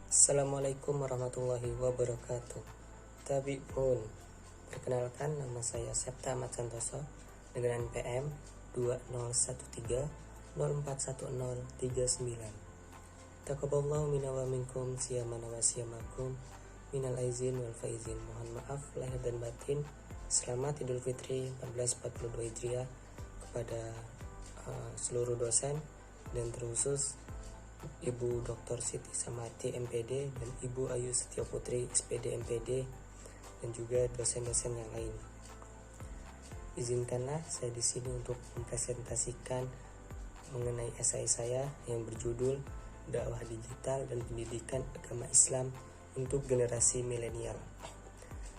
Assalamualaikum warahmatullahi wabarakatuh. Tabi'un. Perkenalkan, nama saya Septa Ahmad Santoso dengan NPM 2013041039. Taqabbalallahu minna wa minkum siyamana wa siyamakum minal aizin wal faizin. Mohon maaf lahir dan batin. Selamat Idul Fitri 1442 Hijriah kepada seluruh dosen dan terkhusus Ibu Dr. Siti Samati MPD dan Ibu Ayu Setia Putri SPD MPD dan juga dosen-dosen yang lain. Izinkanlah saya di sini untuk mempresentasikan mengenai esai saya yang berjudul Dakwah Digital dan Pendidikan Agama Islam untuk Generasi Milenial.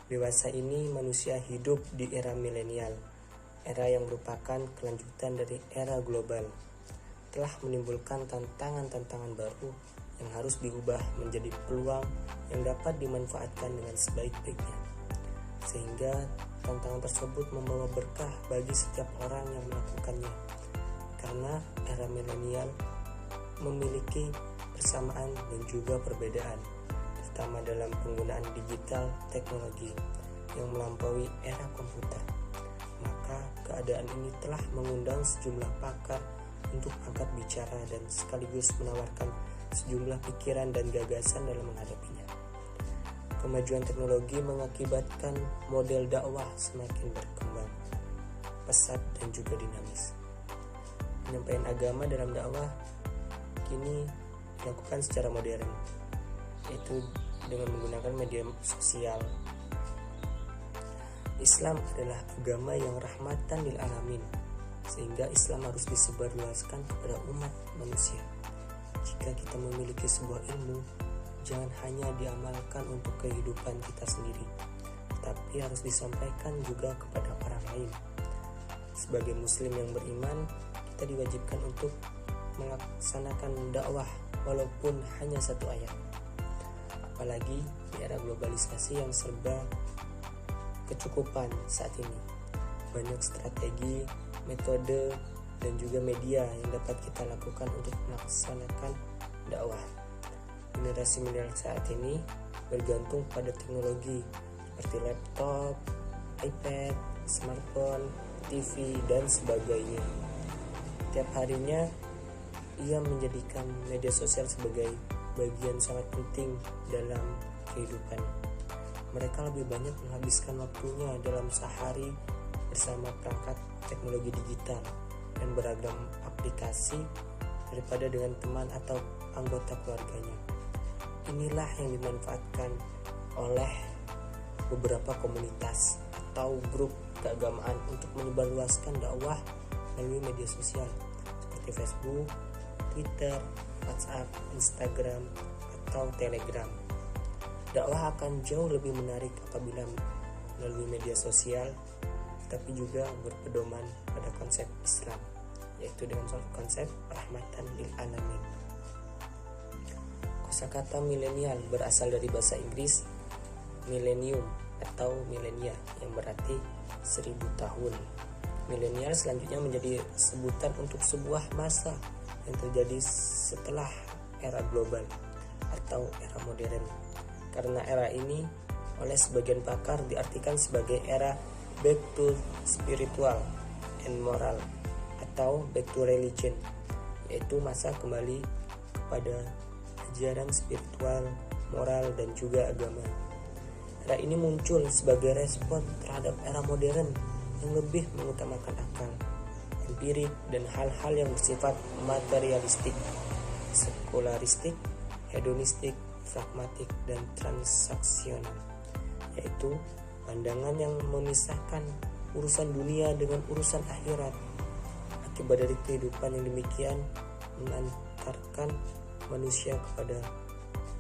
Dewasa ini manusia hidup di era milenial, era yang merupakan kelanjutan dari era global. Telah menimbulkan tantangan-tantangan baru yang harus diubah menjadi peluang yang dapat dimanfaatkan dengan sebaik-baiknya. Sehingga tantangan tersebut membawa berkah bagi setiap orang yang melakukannya. Karena era milenial memiliki persamaan dan juga perbedaan, terutama dalam penggunaan digital teknologi yang melampaui era komputer. Maka keadaan ini telah mengundang sejumlah pakar untuk angkat bicara dan sekaligus menawarkan sejumlah pikiran dan gagasan dalam menghadapinya. Kemajuan teknologi mengakibatkan model dakwah semakin berkembang, pesat dan juga dinamis. Penyampaian agama dalam dakwah kini dilakukan secara modern, yaitu dengan menggunakan media sosial. Islam adalah agama yang rahmatan lil alamin, sehingga Islam harus disebarluaskan kepada umat manusia. Jika kita memiliki sebuah ilmu, jangan hanya diamalkan untuk kehidupan kita sendiri, tetapi harus disampaikan juga kepada orang lain. Sebagai muslim yang beriman, kita diwajibkan untuk melaksanakan dakwah walaupun hanya satu ayat. Apalagi di era globalisasi yang serba kecukupan saat ini. Banyak strategi, metode, dan juga media yang dapat kita lakukan untuk melaksanakan dakwah. Generasi milenial saat ini bergantung pada teknologi seperti laptop, iPad, smartphone, TV, dan sebagainya. Tiap harinya ia menjadikan media sosial sebagai bagian sangat penting dalam kehidupan. Mereka lebih banyak menghabiskan waktunya dalam sehari bersama perangkat teknologi digital dan beragam aplikasi daripada dengan teman atau anggota keluarganya. Inilah yang dimanfaatkan oleh beberapa komunitas atau grup keagamaan untuk menyebarluaskan dakwah melalui media sosial seperti Facebook, Twitter, WhatsApp, Instagram, atau Telegram. Dakwah akan jauh lebih menarik apabila melalui media sosial, tapi juga berpedoman pada konsep Islam, yaitu dengan konsep rahmatan lil alamin. Kosakata milenial berasal dari bahasa Inggris millennium atau milenia yang berarti 1000 tahun. Milenial selanjutnya menjadi sebutan untuk sebuah masa yang terjadi setelah era global atau era modern. Karena era ini oleh sebagian pakar diartikan sebagai era back to spiritual and moral atau back to religion, yaitu masa kembali kepada ajaran spiritual, moral, dan juga agama. Era ini muncul sebagai respon terhadap era modern yang lebih mengutamakan akal, empirik, dan hal-hal yang bersifat materialistik, sekularistik, hedonistik, pragmatik, dan transaksional, yaitu pandangan yang memisahkan urusan dunia dengan urusan akhirat. Akibat dari kehidupan yang demikian mengantarkan manusia kepada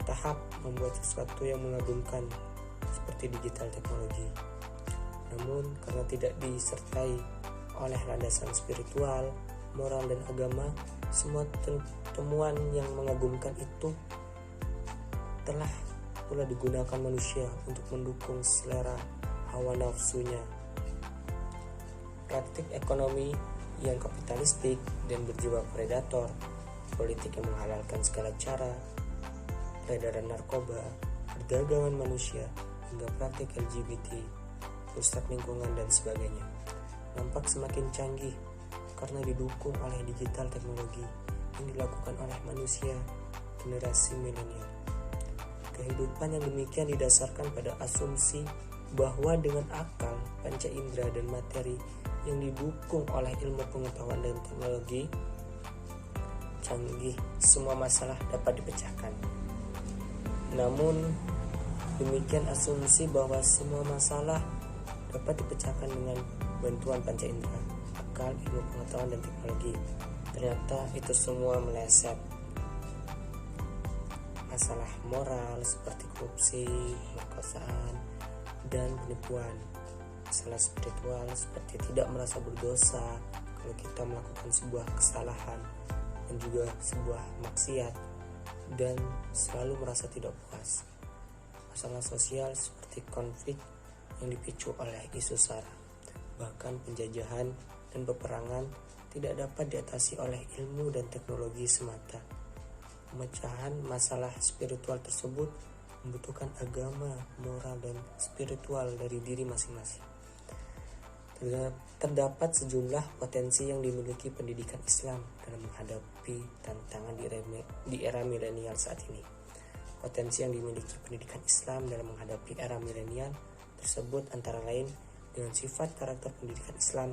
tahap membuat sesuatu yang mengagumkan seperti digital teknologi. Namun karena tidak disertai oleh landasan spiritual, moral, dan agama, semua temuan yang mengagumkan itu telah pula digunakan manusia untuk mendukung selera hawa nafsunya. Praktik ekonomi yang kapitalistik dan berjiwa predator, politik yang menghalalkan segala cara, peredaran narkoba, perdagangan manusia, hingga praktik LGBT, rusak lingkungan dan sebagainya. Nampak semakin canggih karena didukung oleh digital teknologi yang dilakukan oleh manusia generasi milenial. Kehidupan yang demikian didasarkan pada asumsi bahwa dengan akal, panca indera dan materi yang didukung oleh ilmu pengetahuan dan teknologi canggih, semua masalah dapat dipecahkan. Namun demikian asumsi bahwa semua masalah dapat dipecahkan dengan bantuan panca indera, akal, ilmu pengetahuan dan teknologi, ternyata itu semua meleset. Masalah moral seperti korupsi, pemerkosaan, dan penipuan. Masalah spiritual seperti tidak merasa berdosa kalau kita melakukan sebuah kesalahan dan juga sebuah maksiat dan selalu merasa tidak puas. Masalah sosial seperti konflik yang dipicu oleh isu sara, bahkan penjajahan dan peperangan tidak dapat diatasi oleh ilmu dan teknologi semata. Pemecahan masalah spiritual tersebut membutuhkan agama, moral, dan spiritual dari diri masing-masing. Terdapat sejumlah potensi yang dimiliki pendidikan Islam dalam menghadapi tantangan di era milenial saat ini. Potensi yang dimiliki pendidikan Islam dalam menghadapi era milenial tersebut antara lain dengan sifat karakter pendidikan Islam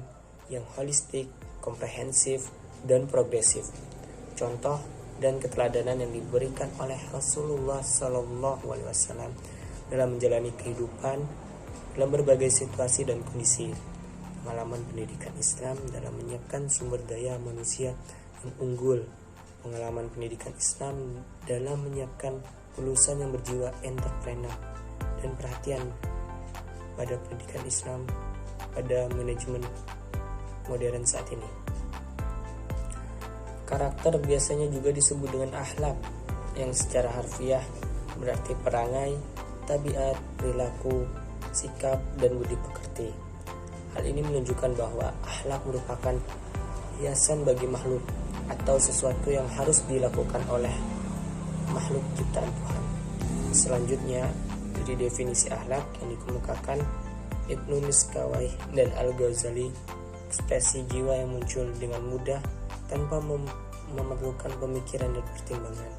yang holistik, komprehensif, dan progresif. Contoh dan keteladanan yang diberikan oleh Rasulullah SAW dalam menjalani kehidupan dalam berbagai situasi dan kondisi. Pengalaman pendidikan Islam dalam menyiapkan sumber daya manusia yang unggul. Pengalaman pendidikan Islam dalam menyiapkan lulusan yang berjiwa entrepreneur dan perhatian pada pendidikan Islam pada manajemen modern saat ini. Karakter biasanya juga disebut dengan akhlak, yang secara harfiah berarti perangai, tabiat, perilaku, sikap, dan budi pekerti. Hal ini menunjukkan bahwa akhlak merupakan hiasan bagi makhluk atau sesuatu yang harus dilakukan oleh makhluk ciptaan Tuhan. Selanjutnya, dari definisi akhlak yang dikemukakan Ibnu Miskawayh dan Al-Ghazali, ekspresi jiwa yang muncul dengan mudah tanpa memerlukan pemikiran dan pertimbangan.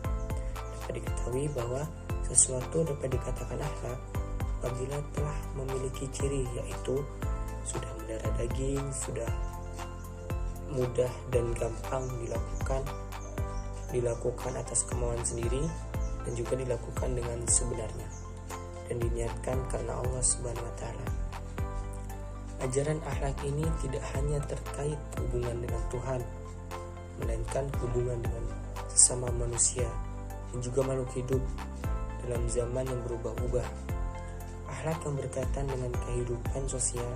Dapat diketahui bahwa sesuatu dapat dikatakan akhlak apabila telah memiliki ciri, yaitu sudah mendarah daging, sudah mudah dan gampang dilakukan atas kemauan sendiri, dan juga dilakukan dengan sebenarnya dan diniatkan karena Allah Subhanahu wa Ta'ala. Ajaran akhlak ini tidak hanya terkait hubungan dengan Tuhan, melainkan hubungan dengan sesama manusia dan juga makhluk hidup dalam zaman yang berubah-ubah. Akhlak yang berkaitan dengan kehidupan sosial,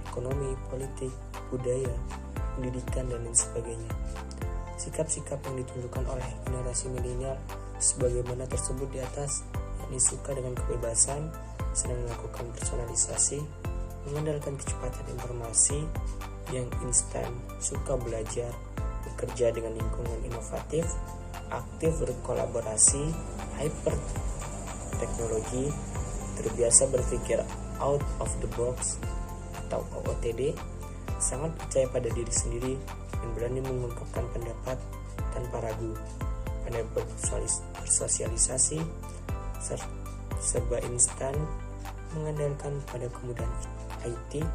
ekonomi, politik, budaya, pendidikan, dan lain sebagainya. Sikap-sikap yang ditunjukkan oleh generasi milenial sebagaimana tersebut di atas, yakni suka dengan kebebasan, senang melakukan personalisasi, mengandalkan kecepatan informasi yang instan, suka belajar, bekerja dengan lingkungan inovatif, aktif berkolaborasi, hyper teknologi, terbiasa berpikir out of the box atau OOTD, sangat percaya pada diri sendiri dan berani mengungkapkan pendapat tanpa ragu, pandai bersosialisasi, serba instan, mengandalkan pada kemudahan IT,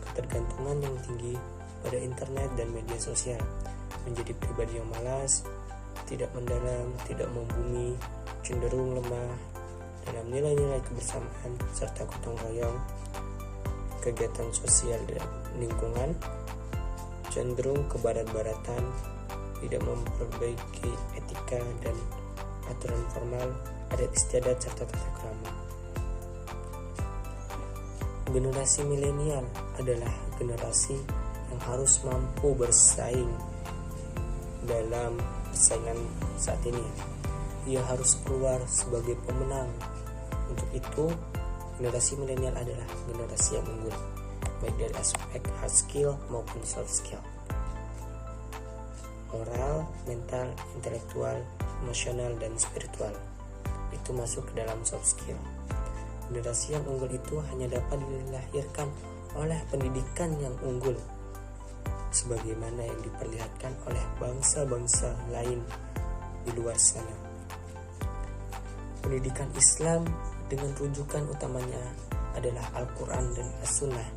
ketergantungan yang tinggi pada internet dan media sosial, menjadi pribadi yang malas, tidak mendalam, tidak membumi, cenderung lemah dalam nilai-nilai kebersamaan serta gotong royong, kegiatan sosial dan lingkungan, cenderung ke barat-baratan, tidak memperbaiki etika dan aturan formal, adat istiadat serta tata krama. Generasi milenial adalah generasi yang harus mampu bersaing dalam persaingan saat ini. Ia harus keluar sebagai pemenang. Untuk itu, generasi milenial adalah generasi yang unggul, baik dari aspek hard skill maupun soft skill, moral, mental, intelektual, emosional, dan spiritual. itu masuk ke dalam soft skill. Generasi yang unggul itu hanya dapat dilahirkan oleh pendidikan yang unggul, sebagaimana yang diperlihatkan oleh bangsa-bangsa lain di luar sana. Pendidikan Islam dengan rujukan utamanya adalah Al-Quran dan As-Sunnah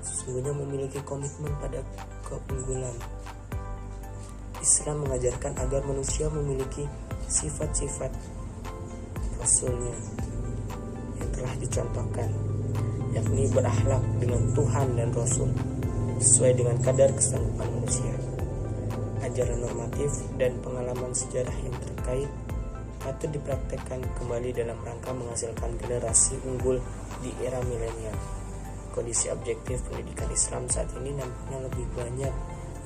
sesungguhnya memiliki komitmen pada keunggulan. Islam mengajarkan agar manusia memiliki sifat-sifat Rasulnya yang telah dicontohkan, yakni berakhlak dengan Tuhan dan Rasul sesuai dengan kadar kesanggupan manusia. Ajaran normatif dan pengalaman sejarah yang terkait patut dipraktekkan kembali dalam rangka menghasilkan generasi unggul di era milenial. Kondisi objektif pendidikan Islam saat ini nampaknya lebih banyak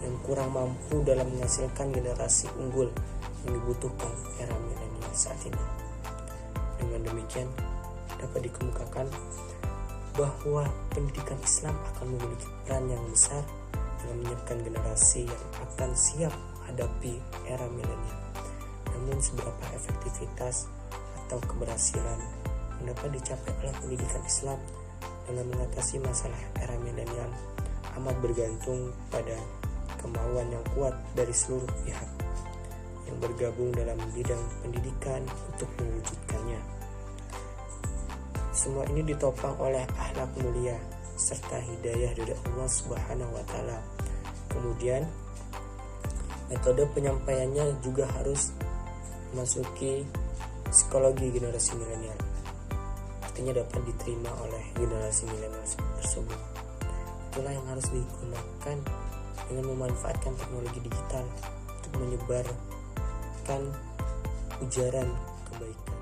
yang kurang mampu dalam menghasilkan generasi unggul yang dibutuhkan era milenial saat ini. Dengan demikian, dapat dikemukakan bahwa pendidikan Islam akan memiliki peran yang besar dalam menyiapkan generasi yang akan siap menghadapi era milenial. Namun seberapa efektivitas atau keberhasilan yang dapat dicapai oleh pendidikan Islam dalam mengatasi masalah era milenial amat bergantung pada kemauan yang kuat dari seluruh pihak yang bergabung dalam bidang pendidikan untuk mewujudkannya. Semua ini ditopang oleh akhlak mulia serta hidayah dari Allah Subhanahu wa taala. Kemudian metode penyampaiannya juga harus memasuki psikologi generasi milenial. Artinya dapat diterima oleh generasi milenial tersebut. Itulah yang harus digunakan dengan memanfaatkan teknologi digital untuk menyebarkan ujaran kebaikan.